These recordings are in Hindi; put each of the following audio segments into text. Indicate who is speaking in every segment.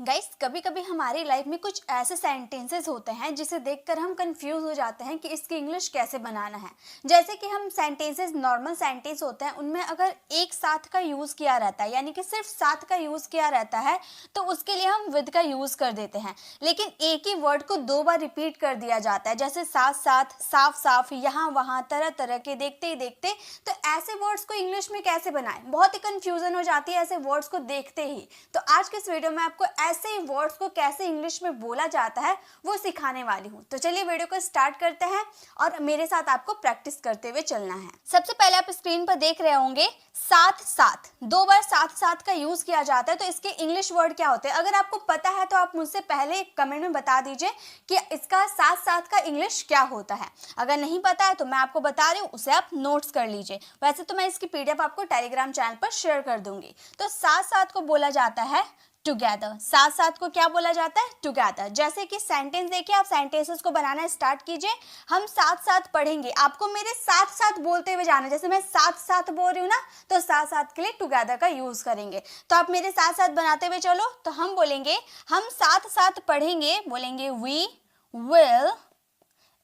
Speaker 1: गाइस कभी कभी हमारी लाइफ में कुछ ऐसे सेंटेंसेस होते हैं जिसे देखकर हम कंफ्यूज हो जाते हैं कि इसकी इंग्लिश कैसे बनाना है। जैसे कि हम सेंटेंसेस नॉर्मल सेंटेंस होते हैं, उनमें अगर एक साथ का यूज़ किया रहता है, यानी कि सिर्फ साथ का यूज़ किया रहता है, तो उसके लिए हम विद का यूज़ कर देते हैं। लेकिन एक ही वर्ड को दो बार रिपीट कर दिया जाता है, जैसे साथ साथ, साफ साफ, यहाँ वहाँ, तरह तरह के, देखते ही देखते। तो ऐसे वर्ड्स को इंग्लिश में कैसे बनाएं, बहुत ही कंफ्यूजन हो जाती है ऐसे वर्ड्स को देखते ही। तो आज के इस वीडियो में आपको ऐसे ही वर्ड्स को कैसे इंग्लिश में बोला जाता है वो सिखाने वाली हूँ। तो चलिए वीडियो को स्टार्ट करते हैं और मेरे साथ आपको प्रैक्टिस करते हुए चलना है। सबसे पहले आप स्क्रीन पर देख रहे होंगे साथ साथ, दो बार साथ साथ का यूज किया जाता है। तो इसके इंग्लिश वर्ड क्या होते हैं, अगर आपको पता है तो आप मुझसे पहले कमेंट में बता दीजिए कि इसका साथ साथ का इंग्लिश क्या होता है। अगर नहीं पता है तो मैं आपको बता रही हूँ, उसे आप नोट्स कर लीजिए। वैसे तो मैं इसकी पीडीएफ आपको टेलीग्राम चैनल पर शेयर कर दूंगी। तो साथ साथ को बोला जाता है टुगेदर। साथ साथ को क्या बोला जाता है, टुगेदर। जैसे कि सेंटेंस देखिए, आप सेंटेंसेस को बनाना स्टार्ट कीजिए। हम साथ साथ पढ़ेंगे, आपको मेरे साथ साथ बोलते हुए जाना। जैसे मैं साथ साथ बोल रही हूँ ना, तो साथ साथ के लिए टुगेदर का यूज करेंगे। तो आप मेरे साथ साथ बनाते हुए चलो। तो हम बोलेंगे, हम साथ साथ पढ़ेंगे, बोलेंगे we will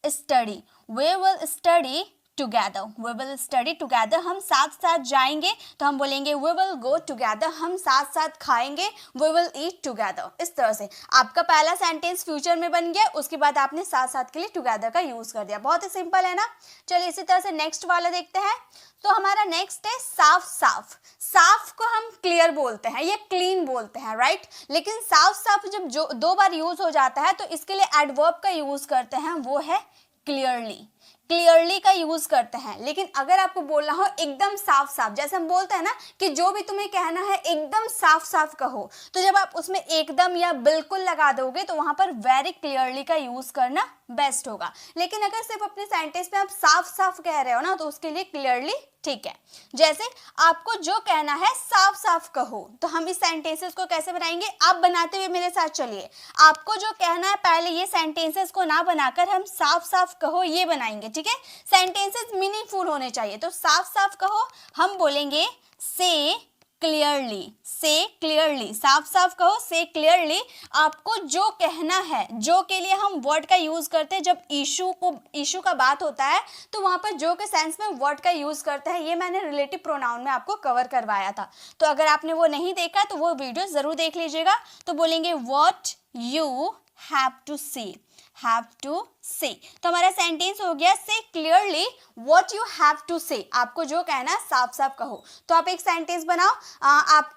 Speaker 1: study, we will study together, we will study together. हम साथ साथ जाएंगे तो हम बोलेंगे वी विल गो टुगेदर। हम साथ साथ खाएंगे, वी विल ईट टुगेदर। इस तरह से आपका पहला सेंटेंस फ्यूचर में बन गया, उसके बाद आपने साथ साथ के लिए टुगेदर का यूज कर दिया। बहुत ही सिंपल है ना। चलिए इसी तरह से नेक्स्ट वाला देखते हैं। तो हमारा नेक्स्ट है साफ साफ। साफ को हम क्लियर बोलते हैं, ये क्लीन बोलते हैं, राइट। लेकिन साफ साफ जब जो दो बार यूज हो जाता है तो इसके लिए एडवर्ब का यूज करते हैं, वो है क्लियरली। क्लियरली का यूज करते हैं। लेकिन अगर आपको बोलना हो एकदम साफ साफ, जैसे हम बोलते हैं ना कि जो भी तुम्हें कहना है एकदम साफ साफ कहो, तो जब आप उसमें एकदम या बिल्कुल लगा दोगे तो वहां पर वेरी क्लियरली का यूज करना बेस्ट होगा। लेकिन अगर सिर्फ अपने सेंटेंस में आप साफ साफ कह रहे हो ना, तो उसके लिए क्लियरली ठीक है। जैसे आपको जो कहना है साफ साफ कहो, तो हम इस सेंटेंसेस को कैसे बनाएंगे, आप बनाते हुए मेरे साथ चलिए। आपको जो कहना है, पहले ये सेंटेंसेस को ना बनाकर हम साफ साफ कहो ये बनाएंगे, ठीक है। सेंटेंसेस मीनिंगफुल होने चाहिए। तो साफ साफ कहो, हम बोलेंगे से क्लियरली, से क्लियरली। साफ साफ कहो, से क्लियरली। आपको जो कहना है, जो के लिए हम वर्ड का यूज करते हैं जब इशू का बात होता है, तो वहां पर जो के सेंस में वर्ड का यूज करते हैं, ये मैंने रिलेटिव प्रोनाउन में आपको कवर करवाया था। तो अगर आपने वो नहीं देखा तो वो वीडियो जरूर देख लीजिएगा। तो बोलेंगे what you have to say, have to say. तो हमारा सेंटेंस हो गया say clearly what you have to say. आपको जो कहना है साफ साफ कहो। तो आप एक सेंटेंस बनाओ, आप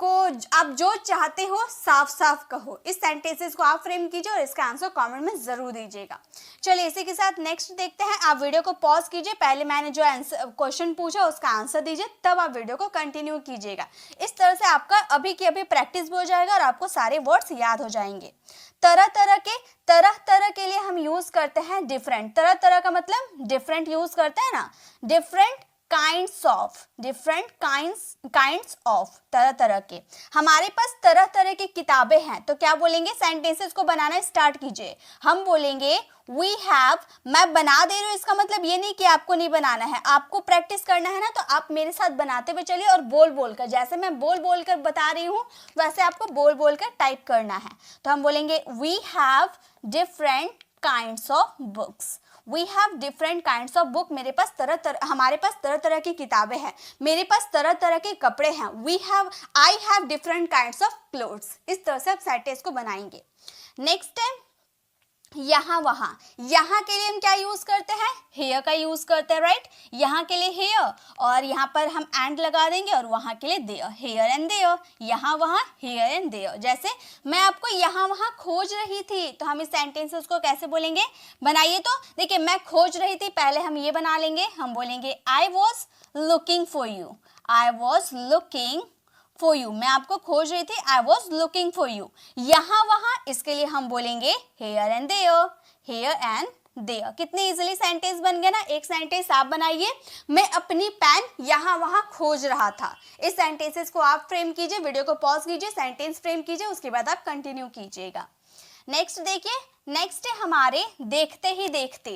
Speaker 1: जो चाहते हो साफ साफ कहो। इस सेंटेंसेस को आप फ्रेम कीजिए और इसका आंसर कमेंट में जरूर दीजिएगा। चलिए इसी के साथ नेक्स्ट देखते हैं। आप वीडियो को पॉज कीजिए, पहले मैंने जो क्वेश्चन पूछा उसका आंसर दीजिए, तब आप वीडियो को कंटिन्यू कीजिएगा। इस तरह से आपका अभी की अभी प्रैक्टिस भी हो जाएगा और आपको सारे वर्ड्स याद हो जाएंगे। तरह तरह के लिए हम यूज करते हैं डिफरेंट। तरह तरह का मतलब डिफरेंट यूज करते हैं ना। Different kinds of, different kinds of, तरह तरह के। हमारे पास तरह तरह की किताबें हैं, तो क्या बोलेंगे, सेंटेंसेस को बनाना स्टार्ट कीजिए। हम बोलेंगे वी हैव, मैं बना दे रही हूँ, इसका मतलब ये नहीं कि आपको नहीं बनाना है, आपको प्रैक्टिस करना है ना। तो आप मेरे साथ बनाते हुए चलिए और बोल बोल कर, जैसे मैं बोल बोल कर बता रही हूँ वैसे आपको बोल बोल कर टाइप करना है। तो हम बोलेंगे we have different kinds of books, we have different kinds of book. हमारे पास तरह तरह की किताबें हैं, मेरे पास तरह तरह के कपड़े हैं। I have different kinds of clothes. इस तरह से आप सेंटेंस को बनाएंगे। नेक्स्ट है यहाँ वहाँ। यहाँ के लिए हम क्या यूज करते हैं, हेयर का यूज करते हैं, राइट। यहाँ के लिए हेयर, और यहाँ पर हम एंड लगा देंगे, और वहाँ के लिए देयर, हेयर एंड देयर। यहाँ वहाँ, हेयर एंड देयर। जैसे मैं आपको यहाँ वहाँ खोज रही थी, तो हम इस सेंटेंसेस को कैसे बोलेंगे, बनाइए। तो देखिए, मैं खोज रही थी, पहले हम ये बना लेंगे। हम बोलेंगे I was looking for you, I was looking for you. मैं आपको खोज रही थी, I was looking for you. यहाँ वहाँ, इसके लिए हम बोलेंगे here and there, here and there. कितने इजीली सेंटेंस बन गए ना। एक सेंटेंस आप बनाइए, मैं अपनी पेन यहाँ वहाँ खोज रहा था। इस सेंटेंसेस को आप फ्रेम कीजिए, वीडियो को पॉज कीजिए, सेंटेंस फ्रेम कीजिए, उसके बाद आप कंटिन्यू कीजिएगा। नेक्स्ट देखिए, नेक्स्ट है हमारे देखते ही देखते।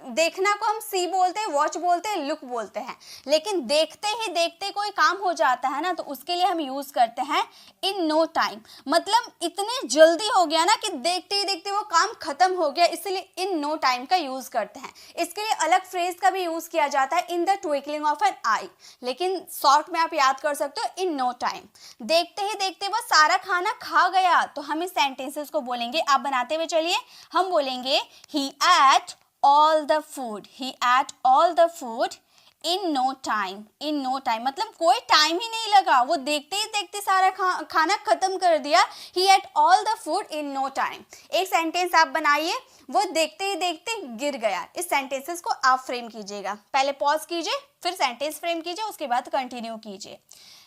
Speaker 1: देखना को हम सी बोलते हैं, वॉच बोलते हैं, लुक बोलते हैं, लेकिन देखते ही देखते कोई काम हो जाता है ना, तो उसके लिए हम यूज करते हैं इन नो टाइम। मतलब इतने जल्दी हो गया ना कि देखते ही देखते वो काम खत्म हो गया, इसलिए इन नो टाइम का यूज करते हैं। इसके लिए अलग फ्रेज का भी यूज किया जाता है, in the twinkling of an eye, लेकिन शॉर्ट में आप याद कर सकते हो इन नो टाइम। देखते ही देखते वो सारा खाना खा गया, तो हम इस सेंटेंसेस को बोलेंगे, आप बनाते हुए चलिए। हम बोलेंगे he ate all the food, he ate all the food in no time, in no time मतलब कोई टाइम ही नहीं लगा, वो देखते ही देखते सारा खाना खत्म कर दिया। he ate all the food in no time। एक सेंटेंस आप बनाइए, वो देखते ही देखते गिर गया। इस सेंटेंसेस को आप फ्रेम कीजिएगा, पहले पॉज कीजिए, फिर सेंटेंस फ्रेम कीजिए, उसके बाद कंटिन्यू कीजिए।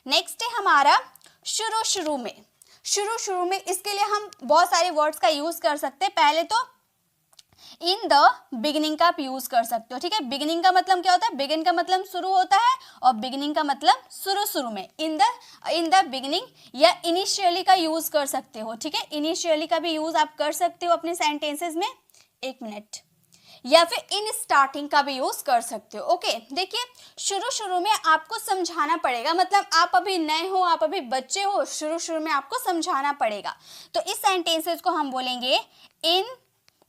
Speaker 1: नेक्स्ट है हमारा शुरू शुरू में। शुरू शुरू में इसके लिए हम बहुत सारे वर्ड्स का यूज कर सकते हैं। पहले तो इन द बिगिनिंग का आप यूज कर सकते हो, ठीक है। बिगिनिंग का मतलब क्या होता है, बिगिन का मतलब शुरू होता है और बिगिनिंग का मतलब शुरू शुरू में। इन द बिगिनिंग या इनिशियली का यूज कर सकते हो, ठीक है। इनिशियली का भी यूज आप कर सकते हो अपने सेंटेंसेस में। एक मिनट, या फिर इन स्टार्टिंग का भी यूज कर सकते हो। ओके, देखिए शुरू शुरू में आपको समझाना पड़ेगा, मतलब आप अभी नए हो, आप अभी बच्चे हो, शुरू शुरू में आपको समझाना पड़ेगा। तो इस सेंटेंसेस को हम बोलेंगे in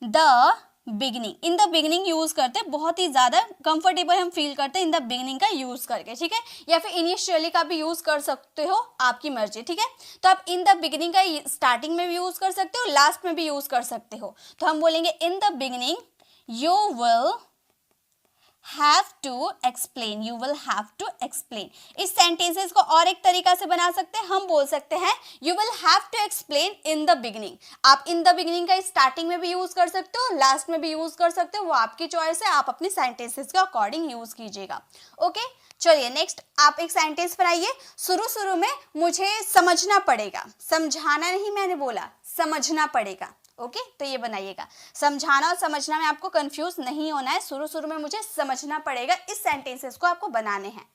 Speaker 1: the beginning. In the beginning use करते हैं, बहुत ही ज्यादा कंफर्टेबल हम फील करते हैं इन द बिगिनिंग का यूज करके, ठीक है। या फिर इनिशियली का भी यूज कर सकते हो, आपकी मर्जी, ठीक है। तो आप इन द बिगिनिंग का स्टार्टिंग में भी यूज कर सकते हो, लास्ट में भी यूज कर सकते हो। तो हम बोलेंगे in the beginning you will have to explain, you will have to explain। इस सेंटेंसेस को और एक तरीका से बना सकते हैं, हम बोल सकते हैं you will have to explain in the beginning। आप in the beginning का स्टार्टिंग में भी यूज कर सकते हो, लास्ट में भी यूज कर सकते हो, वो आपकी चॉइस है, आप अपनी सेंटेंसेस के अकॉर्डिंग यूज कीजिएगा। ओके, चलिए नेक्स्ट आप एक सेंटेंस बनाइए। शुरू शुरू में मुझे समझना पड़ेगा, समझाना नहीं मैंने बोला, समझना पड़ेगा। ओके, तो ये बनाइएगा। समझाना और समझना में आपको कंफ्यूज नहीं होना है, शुरू शुरू में मुझे समझना पड़ेगा, इस सेंटेंसेस को आपको बनाने हैं।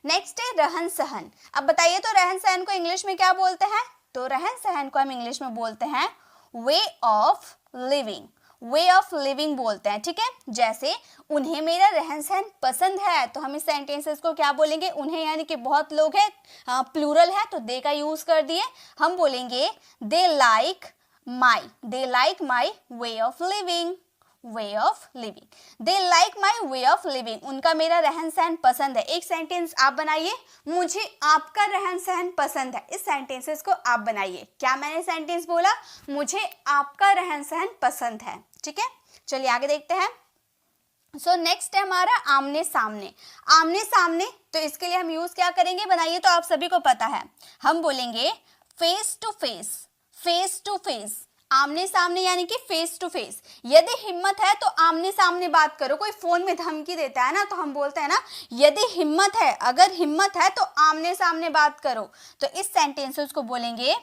Speaker 1: नेक्स्ट है रहन सहन। अब बताइए तो रहन सहन को इंग्लिश में क्या बोलते हैं, तो रहन सहन को हम इंग्लिश में बोलते हैं way of living, way of living बोलते हैं, ठीक है। जैसे उन्हें मेरा रहन सहन पसंद है, तो हम इस सेंटेंसेस को क्या बोलेंगे, उन्हें यानी कि बहुत लोग हैं, प्लूरल है तो दे का यूज कर दिए। हम बोलेंगे they like my way of living, way of living, they like my way of living, उनका मेरा रहन सहन पसंद है। एक सेंटेंस आप बनाइए, मुझे आपका रहन सहन पसंद है। इस सेंटेंसेस को आप बनाइए। क्या मैंने सेंटेंस बोला, मुझे आपका रहन सहन पसंद है, ठीक है। चलिए आगे देखते हैं। सो नेक्स्ट है हमारा आमने सामने। आमने सामने, तो इसके लिए हम यूज क्या करेंगे, बनाइए तो आप सभी को पता है। हम बोलेंगे face to face, face to face, आमने सामने यानी कि फेस टू फेस। यदि हिम्मत है तो आमने सामने बात करो। कोई फोन में धमकी देता है ना, तो हम बोलते हैं ना यदि हिम्मत है, अगर हिम्मत है तो आमने सामने बात करो। तो इस सेंटेंसेस को बोलेंगे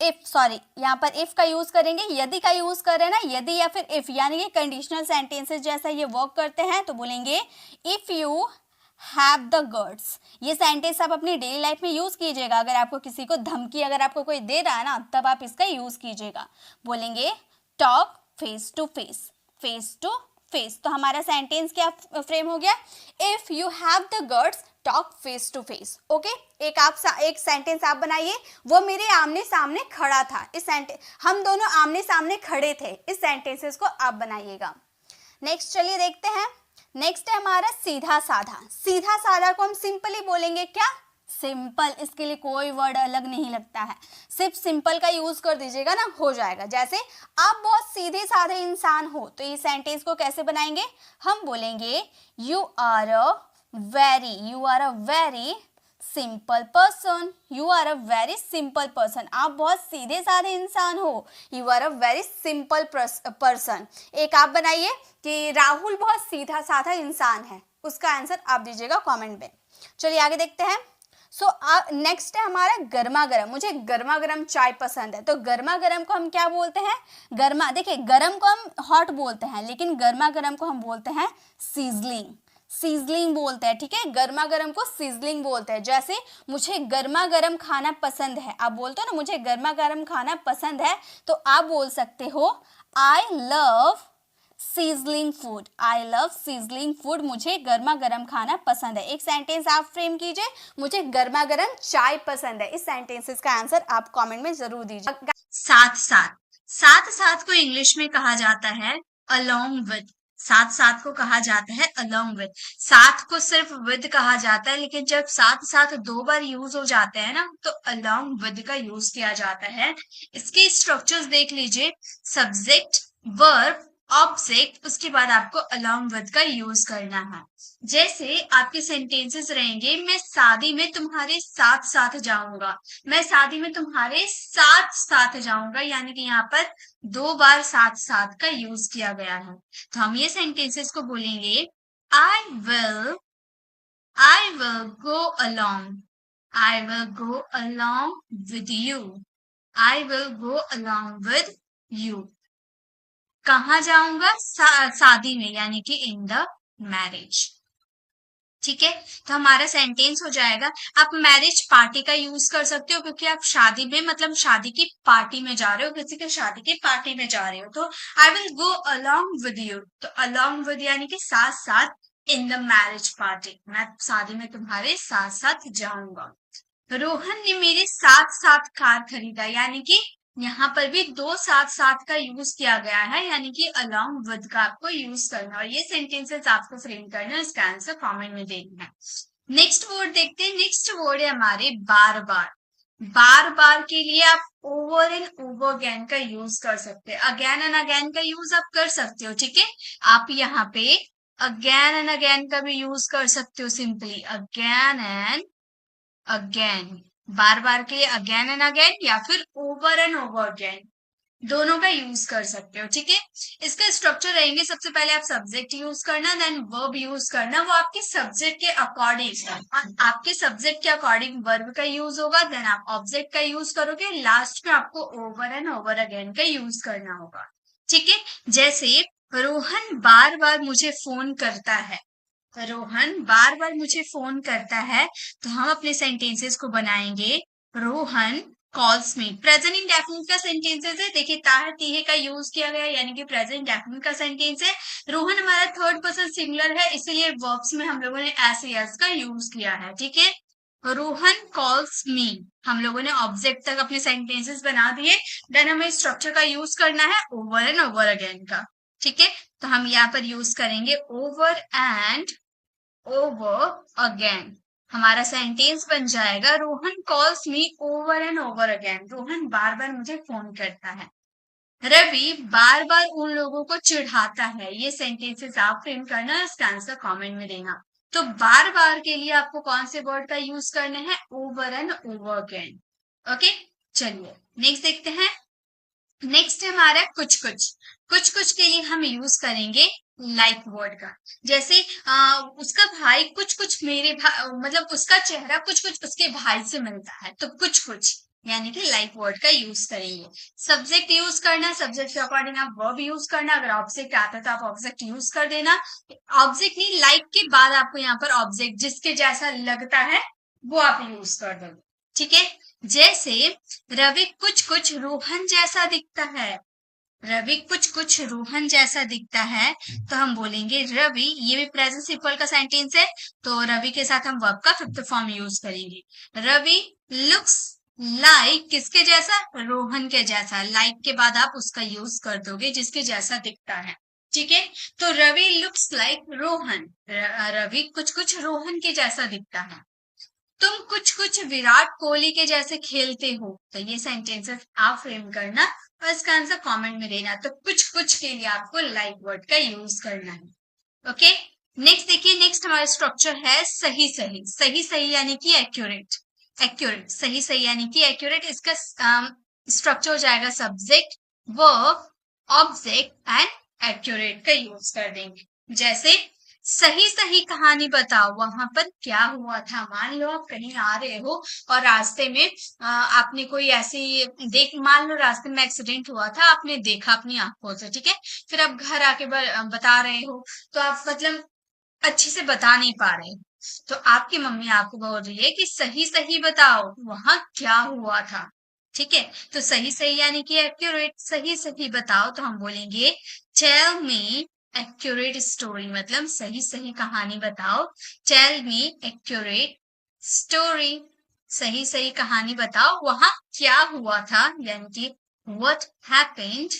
Speaker 1: यहाँ पर इफ का यूज करेंगे, यदि का यूज कर रहे हैं ना, यदि या फिर इफ, यानी कि कंडीशनल सेंटेंसेस जैसा ये वर्क करते हैं। तो बोलेंगे if you have the guts. ये सेंटेंस आप अपनी डेली लाइफ में यूज कीजिएगा। अगर आपको किसी को धमकी अगर आपको कोई दे रहा है ना, तब आप इसका यूज कीजिएगा। बोलेंगे talk face to face, face to face. तो हमारा सेंटेंस क्या फ्रेम हो गया, if you have the guts talk face to face. Okay, एक सेंटेंस आप बनाइए, वो मेरे आमने सामने खड़ा था। इस सेंटेंस, हम दोनों आमने सामने खड़े थे। इस सेंटेंसेस को आप बनाइएगा। नेक्स्ट चलिए देखते हैं। नेक्स्ट है हमारा सीधा साधा। सीधा साधा को हम सिंपली बोलेंगे क्या, सिंपल। इसके लिए कोई वर्ड अलग नहीं लगता है, सिर्फ सिंपल का यूज कर दीजिएगा ना, हो जाएगा। जैसे आप बहुत सीधे साधे इंसान हो, तो ये सेंटेंस को कैसे बनाएंगे, हम बोलेंगे you are a very simple person, you are a very simple person. आप बहुत सीधे साधे इंसान हो, you are a very simple person. एक आप बनाइए कि राहुल बहुत सीधा साधा इंसान है, उसका आंसर आप दीजिएगा कमेंट में। चलिए आगे देखते हैं। नेक्स्ट है हमारा गर्मा गर्म। मुझे गर्मा गर्म चाय पसंद है, तो गर्मा गर्म को हम क्या बोलते हैं, गर्मा, देखिए गर्म को हम हॉट बोलते हैं, लेकिन गर्मा गर्म को हम बोलते हैं सीजलिंग, सीजलिंग बोलते हैं, ठीक है। गर्मा गर्म को सीजलिंग बोलते हैं। जैसे मुझे गर्मा गर्म खाना पसंद है, आप बोलते हो ना मुझे गर्मा गर्म खाना पसंद है, तो आप बोल सकते हो I love sizzling food. I love sizzling food, मुझे गर्मा गर्म खाना पसंद है। एक सेंटेंस आप फ्रेम कीजिए, मुझे गर्मा गर्म चाय पसंद है। इस सेंटेंसेस का आंसर आप कमेंट में जरूर दीजिए।
Speaker 2: साथ साथ, साथ साथ को इंग्लिश में कहा जाता है along with। साथ साथ को कहा जाता है along with। साथ को सिर्फ with कहा जाता है, लेकिन जब साथ साथ दो बार यूज हो जाते हैं ना, तो along with का यूज किया जाता है। इसके स्ट्रक्चर्स देख लीजिए, सब्जेक्ट, वर्ब, ऑब्जेक्ट, उसके बाद आपको along with का यूज करना है। जैसे आपके सेंटेंसेस रहेंगे, मैं शादी में तुम्हारे साथ साथ जाऊंगा। मैं शादी में तुम्हारे साथ साथ जाऊंगा, यानी कि यहाँ पर दो बार साथ साथ का यूज किया गया है। तो हम ये सेंटेंसेस को बोलेंगे, I will go along, I will go along with you, I will go along with you. कहाँ जाऊंगा? शादी में, यानी कि इन द मैरिज। ठीक है, तो हमारा सेंटेंस हो जाएगा। आप मैरिज पार्टी का यूज कर सकते हो, क्योंकि आप शादी में मतलब शादी की पार्टी में जा रहे हो, किसी के शादी की पार्टी में जा रहे हो। तो I will go along with you, तो अलोंग विद यानी कि साथ साथ, इन द मैरिज पार्टी, मैं शादी में तुम्हारे साथ साथ जाऊंगा। रोहन ने मेरे साथ साथ कार खरीदा, यानी कि यहाँ पर भी दो साथ साथ का यूज किया गया है, यानी कि अलोंग विद का आपको यूज करना, और ये सेंटेंसेस आपको फ्रेम करना है, इसका आंसर कमेंट में देना है। नेक्स्ट वर्ड देखते हैं। नेक्स्ट वर्ड है हमारे बार बार। बार बार के लिए आप ओवर एंड ओवर अगेन का यूज कर सकते हैं। अगेन एंड अगेन का यूज आप कर सकते हो, ठीक है। आप यहाँ पे अगेन एंड अगेन का भी यूज कर सकते हो, सिंपली अगेन एंड अगेन। बार बार के लिए अगेन एंड अगेन, या फिर ओवर एंड ओवर अगेन, दोनों का यूज कर सकते हो, ठीक है। इसका स्ट्रक्चर रहेंगे, सबसे पहले आप सब्जेक्ट यूज करना, देन वर्ब यूज करना। वो आपके सब्जेक्ट के अकॉर्डिंग, आपके सब्जेक्ट के अकॉर्डिंग वर्ब का यूज होगा, देन आप ऑब्जेक्ट का यूज करोगे, लास्ट में आपको ओवर एंड ओवर अगेन का यूज करना होगा, ठीक है। जैसे रोहन बार बार मुझे फोन करता है, रोहन बार बार मुझे फोन करता है, तो हम अपने सेंटेंसेस को बनाएंगे, रोहन कॉल्स मी। प्रेजेंट इंडेफिनिट का सेंटेंसेस है, देखिए ताहर तीहे का यूज किया गया, यानी कि प्रेजेंट इंडेफिनिट का सेंटेंस है। रोहन हमारा थर्ड पर्सन सिंगुलर है, इसलिए वर्ब्स में हम लोगों ने एस एस का यूज किया है, ठीक है। रोहन कॉल्स मी, हम लोगों ने ऑब्जेक्ट तक अपने सेंटेंसेस बना दिए। देन हमें स्ट्रक्चर का यूज करना है ओवर एंड ओवर अगेन का, ठीक है। तो हम यहाँ पर यूज करेंगे ओवर एंड ओवर अगेन। हमारा सेंटेंस बन जाएगा, Rohan calls me over and over again. Rohan बार बार मुझे फोन करता है। रवि बार बार उन लोगों को चिढ़ाता है। ये सेंटेंसेस आप फ्रेम करना, इसका आंसर कमेंट में देना। तो बार बार के लिए आपको कौन से वर्ड का यूज करना है? Over and over again. Okay, चलिए नेक्स्ट देखते हैं। नेक्स्ट है हमारा कुछ कुछ। कुछ कुछ के लिए हम यूज करेंगे लाइक वर्ड का। जैसे उसका भाई कुछ कुछ मेरे भाई, मतलब उसका चेहरा कुछ कुछ उसके भाई से मिलता है, तो कुछ कुछ यानी कि लाइक वर्ड का यूज करेंगे। सब्जेक्ट यूज करना, सब्जेक्ट के अकॉर्डिंग आप वर्ब यूज करना। अगर ऑब्जेक्ट आता है तो आप ऑब्जेक्ट यूज कर देना। ऑब्जेक्ट नहीं, लाइक के बाद आपको यहाँ पर ऑब्जेक्ट जिसके जैसा लगता है वो आप यूज कर दो, ठीक है। जैसे रवि कुछ कुछ रोहन जैसा दिखता है, रवि कुछ कुछ रोहन जैसा दिखता है, तो हम बोलेंगे रवि, ये भी प्रेजेंट सिंपल का सेंटेंस है, तो रवि के साथ हम वर्ब का फिफ्थ फॉर्म यूज करेंगे। रवि लुक्स लाइक, किसके जैसा? रोहन के जैसा। लाइक के बाद आप उसका यूज कर दोगे जिसके जैसा दिखता है, ठीक है। तो रवि लुक्स लाइक रोहन, रवि कुछ कुछ रोहन के जैसा दिखता है। तुम कुछ कुछ विराट कोहली के जैसे खेलते हो, तो ये सेंटेंसेस आप फ्रेम करना और इसका आंसर कमेंट में देना। तो कुछ कुछ के लिए आपको लाइक वर्ड का यूज करना है। ओके, नेक्स्ट देखिए। नेक्स्ट हमारा स्ट्रक्चर है सही सही। सही सही यानी कि एक्यूरेट, एक्यूरेट, सही सही यानी कि एक्यूरेट। इसका स्ट्रक्चर हो जाएगा subject, verb, object and accurate का यूज कर देंगे। जैसे सही सही कहानी बताओ, वहां पर क्या हुआ था। मान लो आप कहीं आ रहे हो और रास्ते में आपने कोई ऐसी मान लो रास्ते में एक्सीडेंट हुआ था, आपने देखा अपनी आंखों से, ठीक है। फिर आप घर आके बता रहे हो, तो आप मतलब अच्छे से बता नहीं पा रहे, तो आपकी मम्मी आपको बोल रही है कि सही सही बताओ वहां क्या हुआ था। ठीक है, तो सही सही यानी कि एक्यूरेट, सही सही बताओ, तो हम बोलेंगे टेल मी एक्यूरेट स्टोरी, मतलब सही सही कहानी बताओ। टेल मी एक्यूरेट स्टोरी, सही सही कहानी बताओ वहां क्या हुआ था, यानी कि what happened,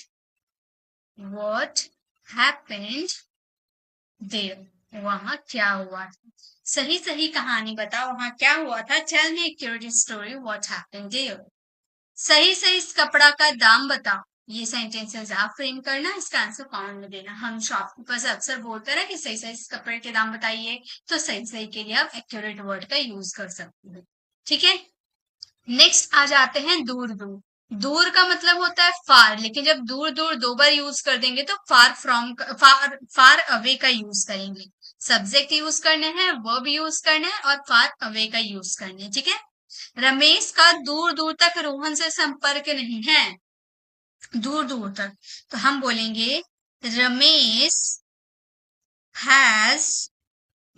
Speaker 2: what happened there, वहां क्या हुआ था। सही सही कहानी बताओ वहां क्या हुआ था। Tell me accurate story what happened there. सही सही इस कपड़ा का दाम बताओ, ये सेंटेंसेस आप फ्रेम करना, इसका आंसर कमेंट में देना। हम शॉपकीपर से अक्सर बोलते हैं कि सही सही इस कपड़े के दाम बताइए, तो सही सही के लिए आप एक्यूरेट वर्ड का यूज कर सकते हो। ठीक है, नेक्स्ट आ जाते हैं दूर दूर। दूर का मतलब होता है फार, लेकिन जब दूर दूर दो बार यूज कर देंगे तो far from, far far away का यूज करेंगे। सब्जेक्ट यूज करने हैं, वर्ब यूज करने हैं और फार अवे का यूज करने हैं। ठीक है, रमेश का दूर दूर तक रोहन से संपर्क नहीं है, दूर दूर तक, तो हम बोलेंगे Ramesh has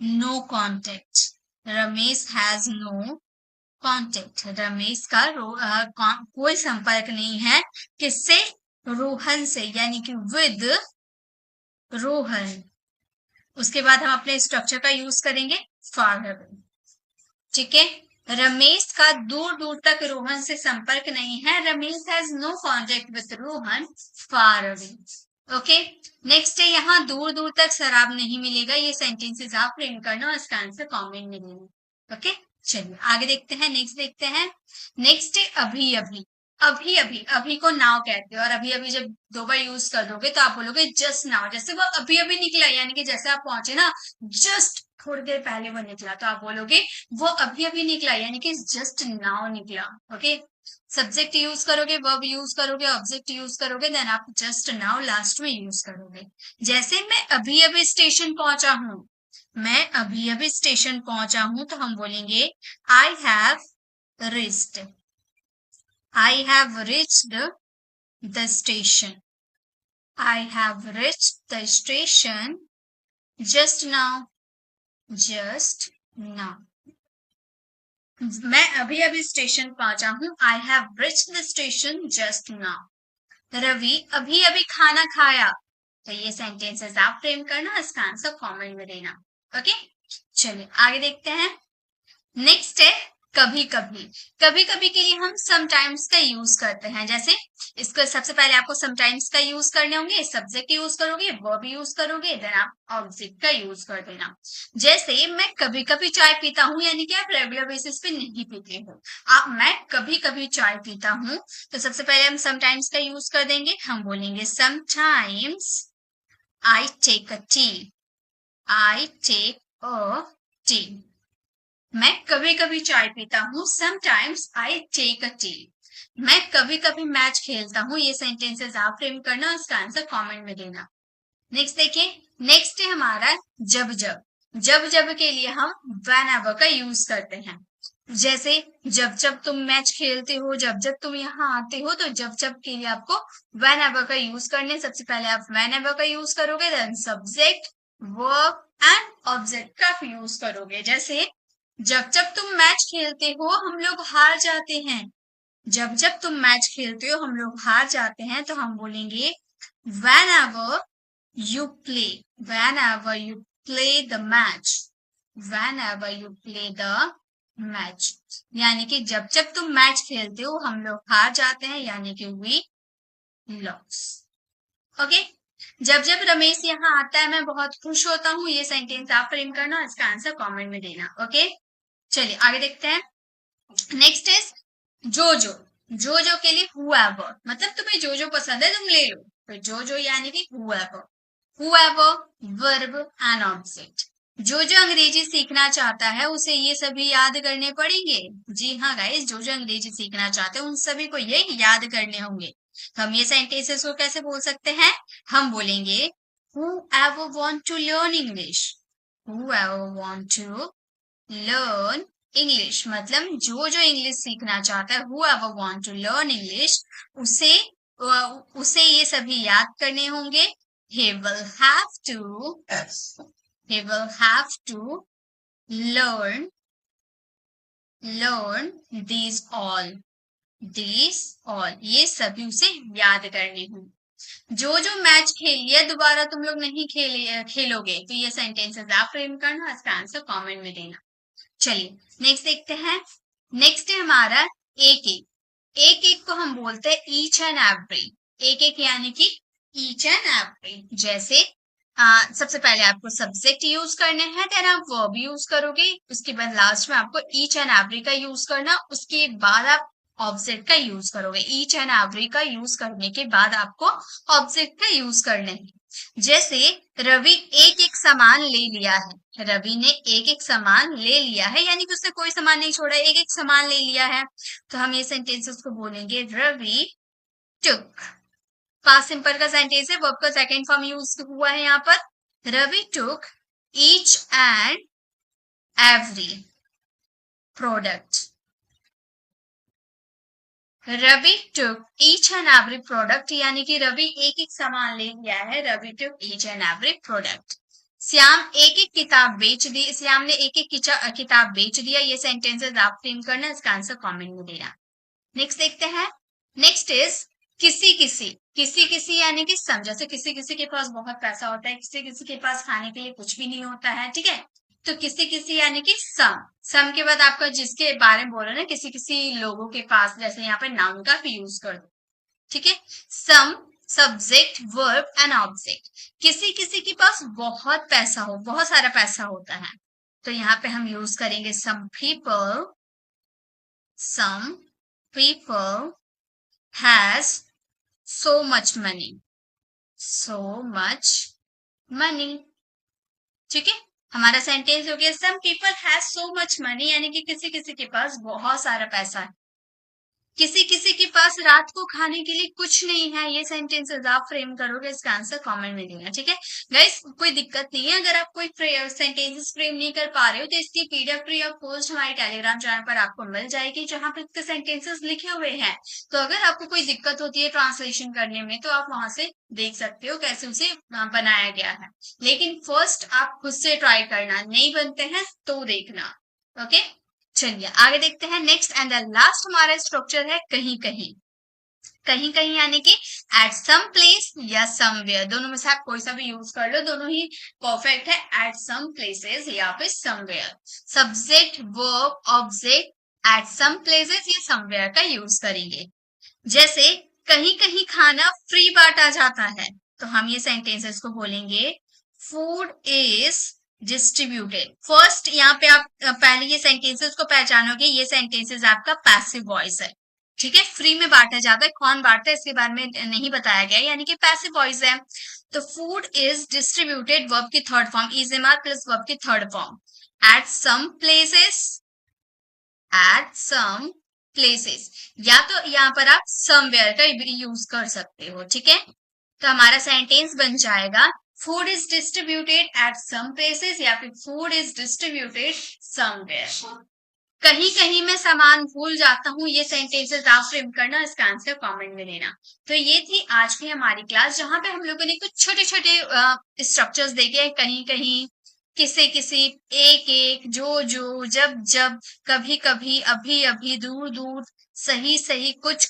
Speaker 2: no contact, Ramesh has no contact, Ramesh का कोई संपर्क नहीं है, किससे, रोहन से, यानी कि विद रोहन। उसके बाद हम अपने स्ट्रक्चर का यूज करेंगे फार अवे। ठीक है, रमेश का दूर दूर तक रोहन से संपर्क नहीं है, Ramesh has no contact with Rohan far away. Okay, next है यहाँ दूर दूर तक शराब नहीं मिलेगा, ये सेंटेंसेस आप फ्रेम करना और इसका आंसर कमेंट में देना। ओके, चलिए आगे देखते हैं, नेक्स्ट देखते हैं। नेक्स्ट है अभी अभी। अभी अभी, अभी को नाउ कहते हैं, और अभी अभी जब दो बार यूज कर दोगे तो आप बोलोगे जस्ट नाउ, जैसे वो अभी अभी निकला, यानी कि जैसे आप पहुंचे ना, जस्ट थोड़ी देर पहले वो निकला, तो आप बोलोगे वो अभी अभी निकला, यानी कि जस्ट नाउ निकला। ओके, सब्जेक्ट यूज करोगे, वर्ब यूज करोगे, ऑब्जेक्ट यूज करोगे, देन आप जस्ट नाउ लास्ट में यूज करोगे। जैसे मैं अभी अभी स्टेशन पहुंचा हूं, मैं अभी अभी स्टेशन पहुंचा हूं, तो हम बोलेंगे I have reached, I have reached the station, I have reached the station just now, just now. मैं अभी अभी स्टेशन पहुंचा हूं, I have reached the station just now. Ravi अभी अभी खाना खाया, तो ये सेंटेंसेस आप फ्रेम करना, इसका आंसर कमेंट में देना। ओके, चलिए आगे देखते हैं। नेक्स्ट है कभी कभी। कभी कभी के लिए हम समटाइम्स का यूज करते हैं, जैसे इसको सबसे पहले आपको समटाइम्स का यूज करने होंगे, सब्जेक्ट यूज करोगे, वर्ब यूज करोगे, देन आप ऑब्जेक्ट का यूज कर देना। जैसे मैं कभी कभी चाय पीता हूँ, यानी कि आप रेगुलर बेसिस पे नहीं पीते हो, आप मैं कभी कभी चाय पीता हूँ, तो सबसे पहले हम समटाइम्स का यूज कर देंगे, हम बोलेंगे sometimes I take a tea, I take a tea. मैं कभी कभी चाय पीता हूँ, sometimes I take a tea. मैं कभी कभी मैच खेलता हूँ, ये सेंटेंसेस आप फ्रेम करना, इसका आंसर कमेंट में देना। नेक्स्ट देखिए, नेक्स्ट है हमारा जब जब। जब जब के लिए हम व्हेनेवर का यूज करते हैं, जैसे जब जब तुम मैच खेलते हो, जब जब तुम यहाँ आते हो, तो जब जब के लिए आपको व्हेनेवर का यूज करने। सबसे पहले आप व्हेनेवर का यूज करोगे, then subject, verb and object का यूज करोगे। जैसे जब जब तुम मैच खेलते हो हम लोग हार जाते हैं, जब जब तुम मैच खेलते हो हम लोग हार जाते हैं, तो हम बोलेंगे whenever you play, whenever you play the match, whenever you play the match, यानी कि जब जब तुम मैच खेलते हो हम लोग हार जाते हैं, यानी कि we lose। ओके, जब जब रमेश यहाँ आता है मैं बहुत खुश होता हूँ, ये सेंटेंस आप फ्रेम करना, इसका आंसर कमेंट में देना। ओके, चलिए आगे देखते हैं। नेक्स्ट इज जो जो। जो जो के लिए whoever, मतलब तुम्हें जो जो पसंद है तुम ले लो, तो जो जो यानी कि whoever, whoever verb and object. जो जो अंग्रेजी सीखना चाहता है उसे ये सभी याद करने पड़ेंगे। जी हाँ गाइस, जो जो अंग्रेजी सीखना चाहते हैं उन सभी को ये याद करने होंगे। तो हम ये सेंटेंसेस को कैसे बोल सकते हैं, हम बोलेंगे whoever want to learn English, whoever want to learn English, मतलब जो जो इंग्लिश सीखना चाहता है, whoever want to learn English, उसे ये सभी याद करने होंगे। He will have to he will have to learn these all, ये सभी उसे याद करने होंगे। जो मैच खेल लिया दोबारा तुम लोग नहीं खेलोगे, तो ये सेंटेंसेस आप फ्रेम करना, इसका आंसर कमेंट में देना। चलिए नेक्स्ट देखते हैं। नेक्स्ट है हमारा एक एक को हम बोलते हैं ईच एंड एवरी। एक यानी कि ईच एंड एवरी। जैसे सबसे पहले आपको सब्जेक्ट यूज करने हैं, देन आप वर्ब यूज करोगे, उसके बाद लास्ट में आपको ईच एंड एवरी का यूज करना, उसके बाद आप ऑब्जेक्ट का यूज करोगे। ईच एंड एवरी का यूज करने के बाद आपको ऑब्जेक्ट का यूज करने हैं। जैसे रवि एक सामान ले लिया है, रवि ने एक सामान ले लिया है, यानी कि उसने कोई सामान नहीं छोड़ा, एक सामान ले लिया है। तो हम ये सेंटेंसेस को बोलेंगे रवि टुक। पास्ट सिंपल का सेंटेंस है, वर्ब का सेकंड फॉर्म यूज हुआ है यहाँ पर। Ravi took each and every product. Ravi took each and every product, यानी कि रवि एक सामान ले लिया है। Ravi took each and every product. Shyam एक किताब बेच दी, श्याम ने एक किताब बेच दिया। ये सेंटेंसेस आप फ्रेम करना, इसका आंसर कमेंट में देना। नेक्स्ट देखते हैं। नेक्स्ट इज किसी यानी कि सम। जैसे किसी के पास बहुत पैसा होता है, किसी के पास खाने के लिए कुछ भी नहीं होता है, ठीक है। तो किसी यानी कि सम के बाद आपका जिसके बारे में बोलो ना, किसी लोगों के पास, जैसे यहाँ पे नाउन का भी यूज कर दो, ठीक है। Some subject verb and object. किसी के पास बहुत पैसा हो, बहुत सारा पैसा होता है, तो यहाँ पे हम यूज करेंगे some people has so much money, ठीक है। हमारा सेंटेंस हो गया some people has so much money, यानी कि किसी के पास बहुत सारा पैसा है। किसी के पास रात को खाने के लिए कुछ नहीं है। ये सेंटेंसेस आप फ्रेम करोगे, इसका आंसर कमेंट में देना, ठीक है। गाइस कोई दिक्कत नहीं है, अगर आप कोई सेंटेंसेस फ्रेम नहीं कर पा रहे हो तो इसकी पीडीएफ फ्री ऑफ कॉस्ट हमारे टेलीग्राम चैनल पर आपको मिल जाएगी, जहां पर इसके सेंटेंसेस लिखे हुए हैं। तो अगर आपको कोई दिक्कत होती है ट्रांसलेशन करने में, तो आप वहां से देख सकते हो कैसे उसे बनाया गया है। लेकिन फर्स्ट आप खुद से ट्राई करना, नहीं बनते हैं तो देखना, ओके। चलिए आगे देखते हैं। नेक्स्ट एंड द लास्ट हमारा स्ट्रक्चर है कहीं यानी कि एट सम प्लेस या समवेयर। दोनों में से आप कोई सा भी यूज कर लो, दोनों ही परफेक्ट है। एट सम प्लेसेस या फिर somewhere. Subject verb object at some places या समवेयर का यूज करेंगे। जैसे कहीं खाना फ्री बांटा जाता है, तो हम ये सेंटेंसेस को बोलेंगे फूड इज डिस्ट्रीब्यूटेड। फर्स्ट यहाँ पे आप पहले ये सेंटेंसेस को पहचानोगे, ये सेंटेंसेस आपका पैसिव वॉइस है, ठीक है। फ्री में बांटा जाता है, कौन बांटता है इसके बारे में नहीं बताया गया, यानी कि पैसिव वॉइस है। तो फूड इज डिस्ट्रीब्यूटेड वर्ब की third form, is am are plus verb की third form. At some places या तो यहाँ पर आप समवेयर का यूज कर सकते हो, ठीक है। तो हमारा सेंटेंस बन जाएगा food is distributed at some places या फिर फूड इज डिस्ट्रीब्यूटेड समवेयर। कहीं मैं सामान भूल जाता हूँ, ये सेंटेंसेस आप फ्रेम करना, इसका आंसर कमेंट में देना। तो ये थी आज की हमारी क्लास, जहां पे हम लोगों ने कुछ छोटे स्ट्रक्चर्स देखे, कहीं किसी एक जो जब कभी अभी दूर सही कुछ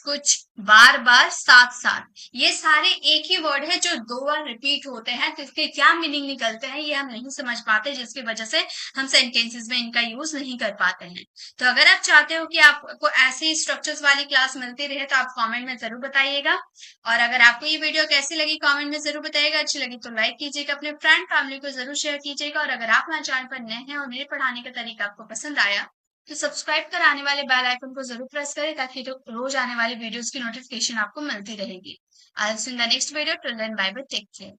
Speaker 2: बार साथ। ये सारे एक ही वर्ड है जो 2 बार रिपीट होते हैं, तो इसके क्या मीनिंग निकलते हैं ये हम नहीं समझ पाते, जिसकी वजह से हम सेंटेंसेस में इनका यूज नहीं कर पाते हैं। तो अगर आप चाहते हो कि आपको ऐसी स्ट्रक्चर्स वाली क्लास मिलती रहे, तो आप कमेंट में जरूर बताइएगा। और अगर आपको ये वीडियो कैसी लगी कमेंट में जरूर बताइएगा। अच्छी लगी तो लाइक कीजिएगा, अपने फ्रेंड फैमिली को जरूर शेयर कीजिएगा। और अगर आप हमारे चैनल पर नए हैं और मेरे पढ़ाने का तरीका आपको पसंद आया, तो सब्सक्राइब कर आने वाले बेल आइकन को जरूर प्रेस करें, ताकि रोज आने वाली वीडियोस की नोटिफिकेशन आपको मिलती रहेगी। I will see in the next video. Till then bye bye, take care.